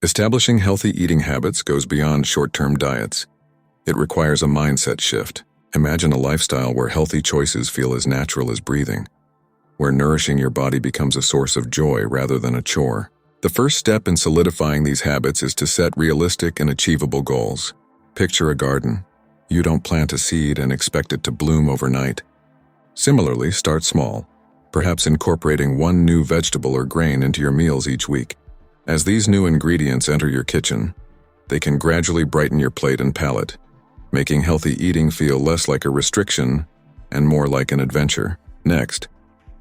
Establishing healthy eating habits goes beyond short-term diets. It requires a mindset shift. Imagine a lifestyle where healthy choices feel as natural as breathing, where nourishing your body becomes a source of joy rather than a chore. The first step in solidifying these habits is to set realistic and achievable goals. Picture a garden. You don't plant a seed and expect it to bloom overnight. Similarly, start small, perhaps incorporating one new vegetable or grain into your meals each week. As these new ingredients enter your kitchen, they can gradually brighten your plate and palate, making healthy eating feel less like a restriction and more like an adventure. Next,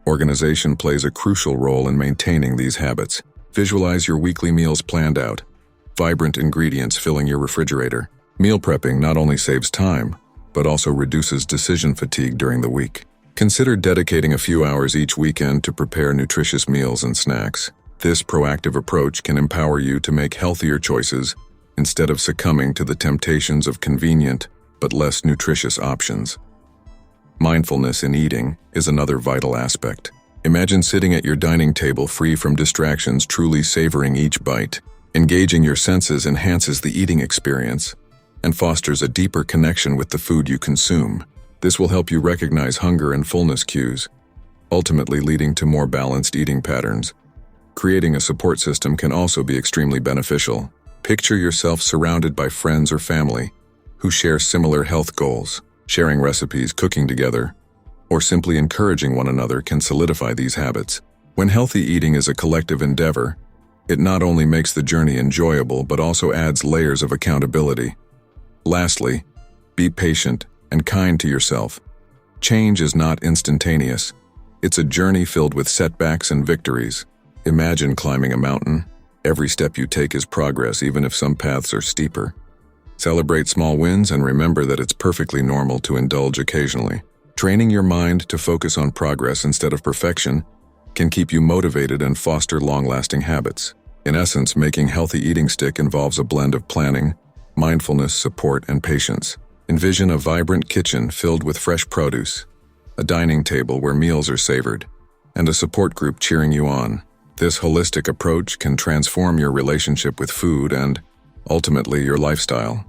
organization plays a crucial role in maintaining these habits. Visualize your weekly meals planned out, vibrant ingredients filling your refrigerator. Meal prepping not only saves time, but also reduces decision fatigue during the week. Consider dedicating a few hours each weekend to prepare nutritious meals and snacks. This proactive approach can empower you to make healthier choices instead of succumbing to the temptations of convenient but less nutritious options. Mindfulness in eating is another vital aspect. Imagine sitting at your dining table free from distractions, truly savoring each bite. Engaging your senses enhances the eating experience and fosters a deeper connection with the food you consume. This will help you recognize hunger and fullness cues, ultimately leading to more balanced eating patterns. Creating a support system can also be extremely beneficial. Picture yourself surrounded by friends or family who share similar health goals. Sharing recipes, cooking together, or simply encouraging one another can solidify these habits. When healthy eating is a collective endeavor, it not only makes the journey enjoyable but also adds layers of accountability. Lastly, be patient and kind to yourself. Change is not instantaneous. It's a journey filled with setbacks and victories. Imagine climbing a mountain. Every step you take is progress, even if some paths are steeper. Celebrate small wins and remember that it's perfectly normal to indulge occasionally. Training your mind to focus on progress instead of perfection can keep you motivated and foster long-lasting habits. In essence, making healthy eating stick involves a blend of planning, mindfulness, support, and patience. Envision a vibrant kitchen filled with fresh produce, a dining table where meals are savored, and a support group cheering you on. This holistic approach can transform your relationship with food and, ultimately, your lifestyle.